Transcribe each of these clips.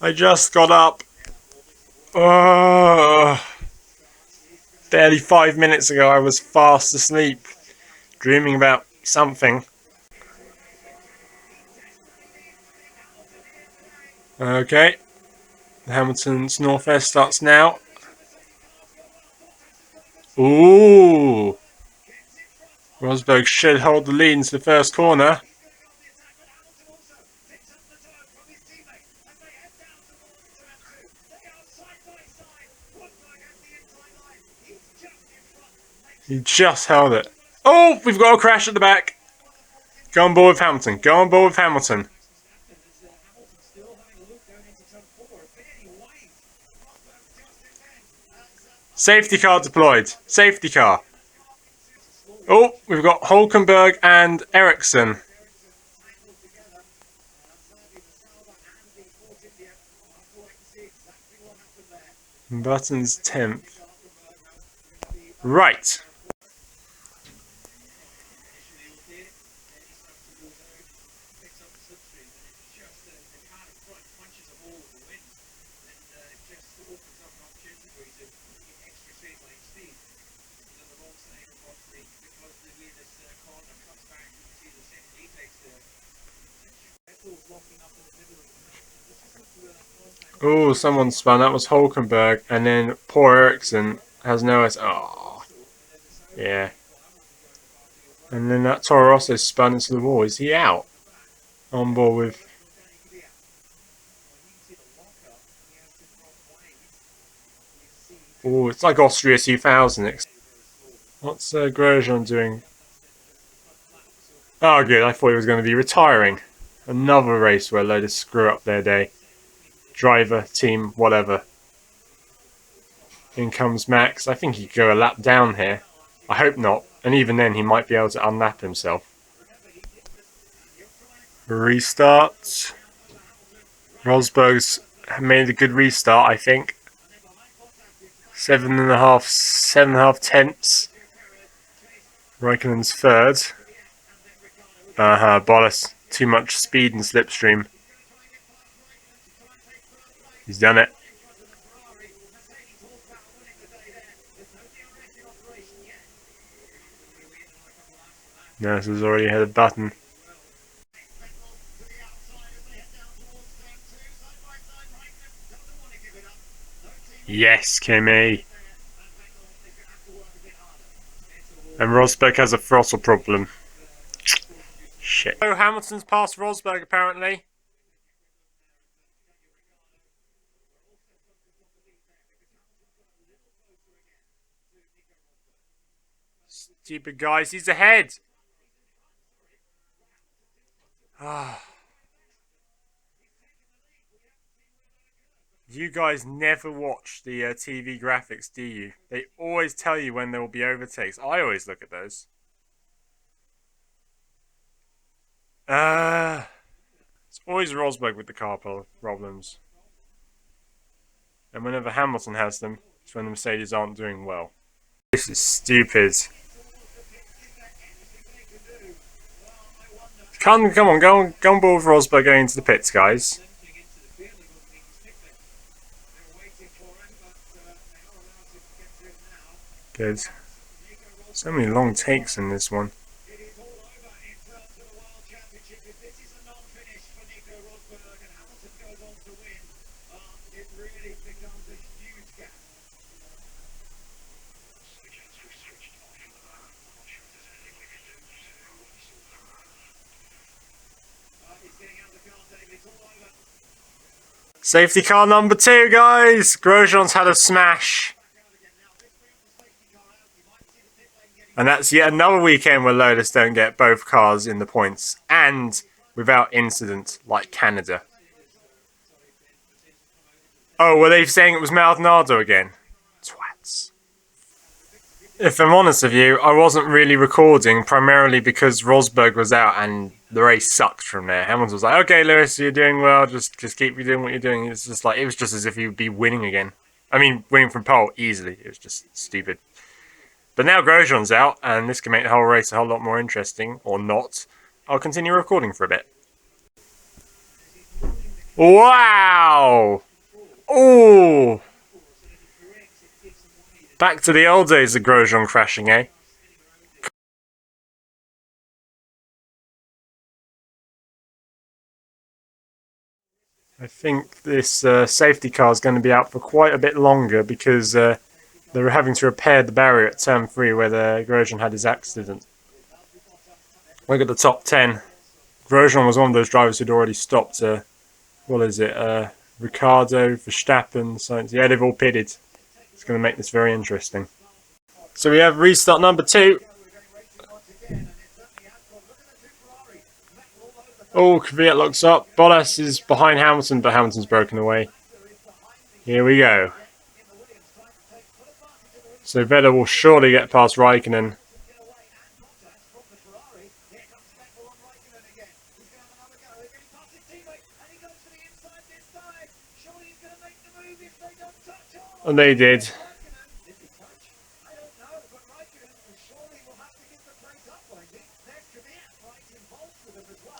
I just got up. Barely 5 minutes ago I was fast asleep, dreaming about something. Okay, Hamilton's Northwest starts now. Ooh! Rosberg should hold the lead into the first corner. He just held it. Oh, we've got a crash at the back. Go on board with Hamilton. Go on board with Hamilton. Safety car deployed. Safety car. Oh, we've got Hulkenberg and Ericsson. Button's 10th. Right. Oh, someone spun. That was Hulkenberg. And then poor Ericsson has no... Oh. Yeah. And then that Toro Rosso spun into the wall. Is he out? On board with... Oh, it's like Austria 2000. What's Grosjean doing? Oh, good. I thought he was going to be retiring. Another race where a load of screw up their day. Driver, team, whatever. In comes Max. I think he could go a lap down here. I hope not. And even then, he might be able to unlap himself. Restart. Rosberg's made a good restart, I think. 7.5 tenths. Raikkonen's third. Bottas. Too much speed and slipstream. He's done it. Nurse has already hit a button. Yes, Kimi. And Rosberg has a throttle problem. Shit. Oh, Hamilton's passed Rosberg apparently. Stupid guys, he's ahead. You guys never watch the TV graphics, do you? They always tell you when there will be overtakes. I always look at those. It's always Rosberg with the car problems. And whenever Hamilton has them, it's when the Mercedes aren't doing well. This is stupid. Come on, go on board with Rosberg going into the pits, guys. Good. So many long takes in this one. Safety car number 2, guys! Grosjean's had a smash. And that's yet another weekend where Lotus don't get both cars in the points. And without incident, like Canada. Oh, were they saying it was Maldonado again? Twats. If I'm honest with you, I wasn't really recording, primarily because Rosberg was out and the race sucked from there. Hamilton was like, okay, Lewis, you're doing well, just keep doing what you're doing. It's just like, it was just as if he would be winning again. I mean, winning from pole, easily. It was just stupid. But now Grosjean's out, and this can make the whole race a whole lot more interesting, or not. I'll continue recording for a bit. Wow! Oh! Back to the old days of Grosjean crashing, eh? I think this safety car is going to be out for quite a bit longer because they were having to repair the barrier at turn 3 where the Grosjean had his accident. Look at the top 10. Grosjean was one of those drivers who'd already stopped, what is it, Ricardo, Verstappen, Sainz. Yeah, they've all pitted. It's going to make this very interesting. So we have restart number 2. Oh, Kvyat locks up. Bottas is behind Hamilton, but Hamilton's broken away. Here we go. So Vettel will surely get past Raikkonen. And they did.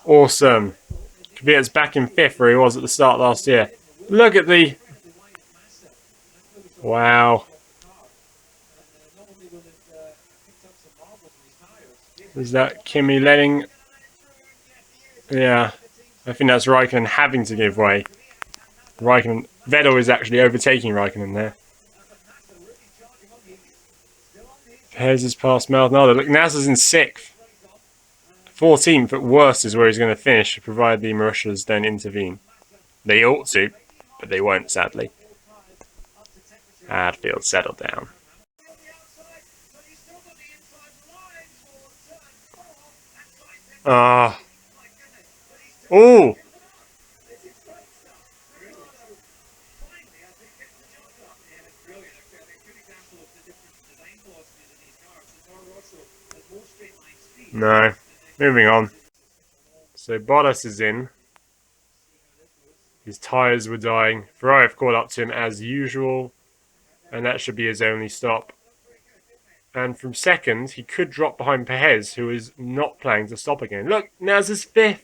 Awesome. Kvyat's back in 5th where he was at the start last year. Look at the... Wow. Is that Kimi letting... Yeah. I think that's Raikkonen having to give way. Vettel is actually overtaking Raikkonen there. Perez is past Maldonado. Look, Nasser's in 6th. 14th at worst is where he's going to finish, provided the Marussias don't intervene. They ought to, but they won't, sadly. Hadfield, settle down. Oh! No. Moving on. So Bottas is in. His tyres were dying. Ferrari have caught up to him as usual. And that should be his only stop. And from 2nd, he could drop behind Perez, who is not planning to stop again. Look, Nas's 5th.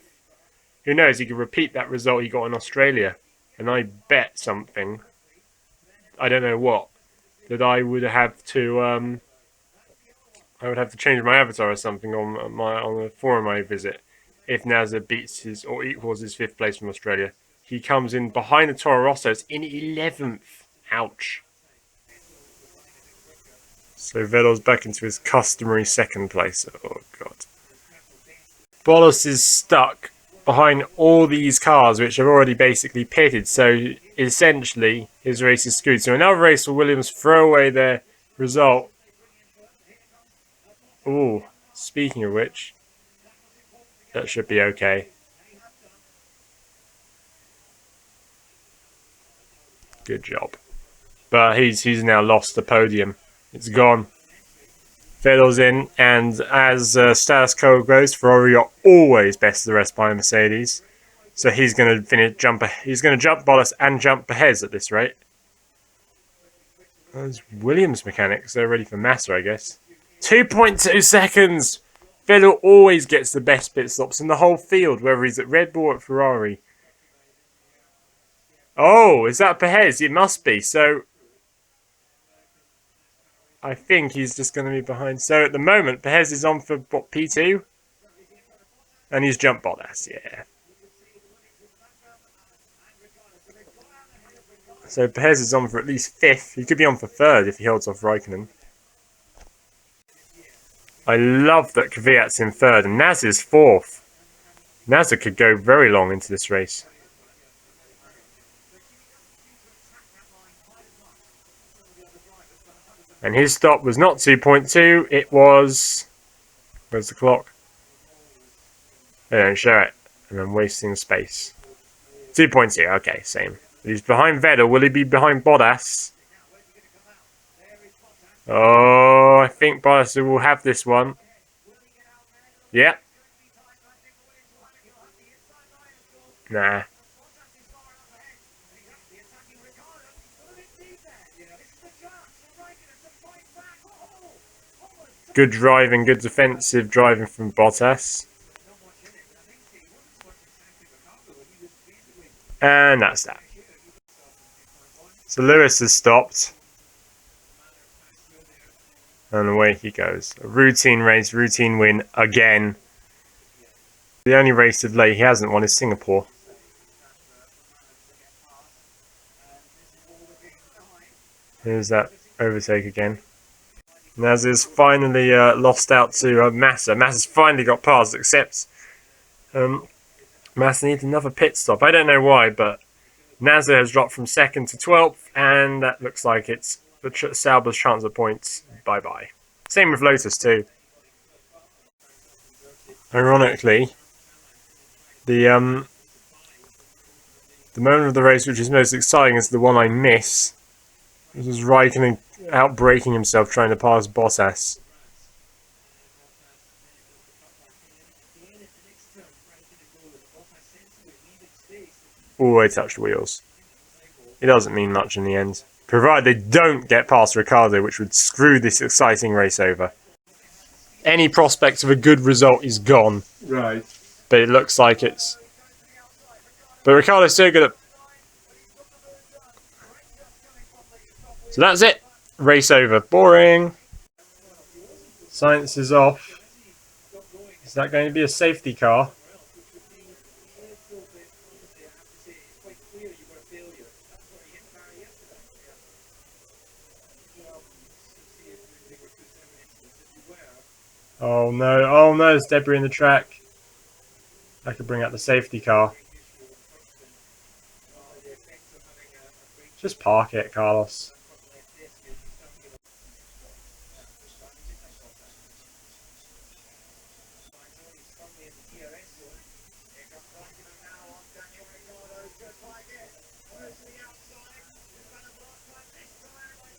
Who knows, he could repeat that result he got in Australia. And I bet something, I don't know what, that I would have to change my avatar or something on the forum I visit if Nasr beats his or equals his 5th place from Australia. He comes in behind the Toro Rossos in 11th. Ouch. So Vettel's back into his customary 2nd place. Oh, God. Bottas is stuck behind all these cars, which have already basically pitted. So, essentially, his race is screwed. So, another race will Williams throw away their result. Ooh, speaking of which, that should be okay. Good job. But he's now lost the podium. It's gone. Vettel's in, and as status quo goes, Ferrari are always best of the rest by Mercedes. So he's going to jump Bottas and jump Perez at this rate. Those Williams mechanics, they're ready for Massa, I guess. 2.2 seconds! Vettel always gets the best pit stops in the whole field, whether he's at Red Bull or at Ferrari. Oh, is that Perez? It must be. So I think he's just going to be behind. So at the moment, Perez is on for, what, P2? And he's jumped Bottas, yeah. So Perez is on for at least 5th. He could be on for 3rd if he holds off Raikkonen. I love that Kvyat's in 3rd and Naz is 4th. Naz could go very long into this race. And his stop was not 2.2, it was... Where's the clock? They don't show it, and I'm wasting space. 2.2, okay, same. He's behind Vettel, will he be behind Bottas? Oh, I think Bottas will have this one. Yeah. Nah. Good driving, good defensive driving from Bottas. And that's that. So Lewis has stopped. And away he goes. A routine race, routine win again. The only race of late he hasn't won is Singapore. Here's that overtake again. Naz is finally lost out to Massa. Massa's finally got past, except Massa needs another pit stop. I don't know why, but Nazza has dropped from 2nd to 12th, and that looks like it's the Sauber's chance of points. Bye-bye. Same with Lotus, too. Ironically, the moment of the race which is most exciting is the one I miss. This is Raikkonen outbraking himself trying to pass Bottas. Oh, they touched wheels. It doesn't mean much in the end. Provided they don't get past Ricciardo, which would screw this exciting race over. Any prospect of a good result is gone. Right. But it looks like it's... But Ricciardo's so good at... So that's it. Race over. Boring. Science is off. Is that going to be a safety car? Oh no, oh no, there's debris in the track. I could bring out the safety car. Just park it, Carlos.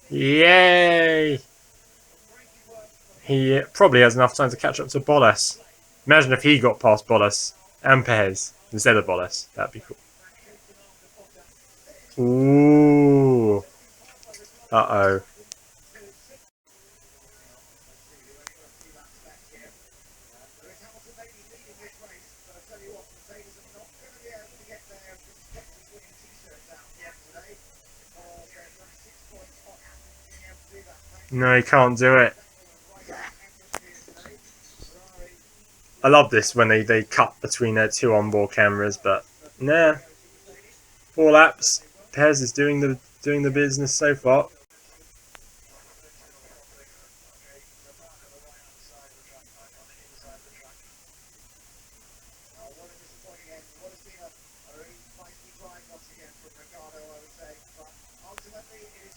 Yay! He probably has enough time to catch up to Bottas. Imagine if he got past Bottas and Perez instead of Bottas. That'd be cool. Ooh. Uh-oh. No, he can't do it. I love this when they cut between their two onboard cameras, but nah. 4 laps. Perez is doing the business so far.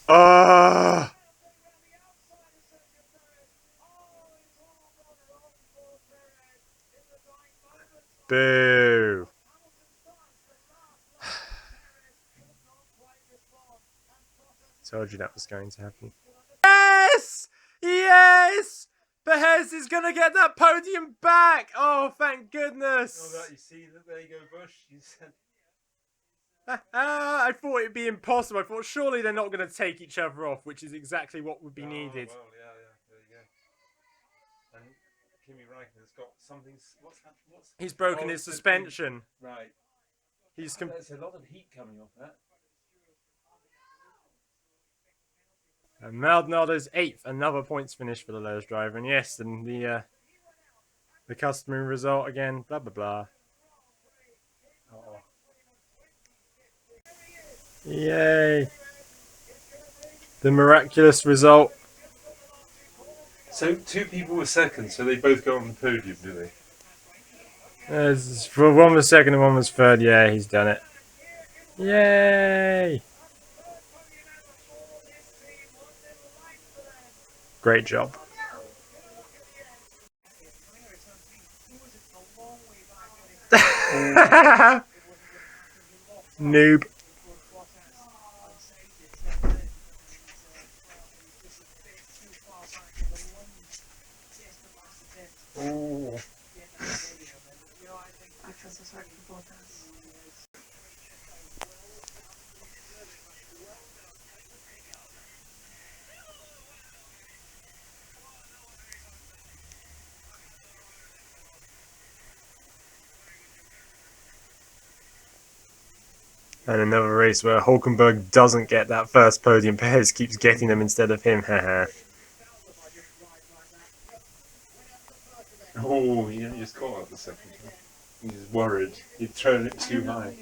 Ah! Boo! Told you that was going to happen. Yes! Yes! Perez is gonna get that podium back! Oh, thank goodness! Oh, that you see, there you go, Bush. You said. I thought it'd be impossible. I thought surely they're not going to take each other off, which is exactly what would be needed. Well, yeah, there you go. And Kimi Räikkönen's got something. What's He's broken his suspension. Right. There's a lot of heat coming off that. And Maldonado's 8th, another points finish for the lowest driver. And yes, and the customary result again, blah, blah, blah. Oh. Yay. The miraculous result. So 2 people were second, so they both go on the podium, do they? For one was second and one was third. Yeah, he's done it. Yay. Great job. Noob. Oh. And another race where Hulkenberg doesn't get that first podium. Perez keeps getting them instead of him. Haha. Oh, he just caught up the second time. He's worried. He'd thrown it too high.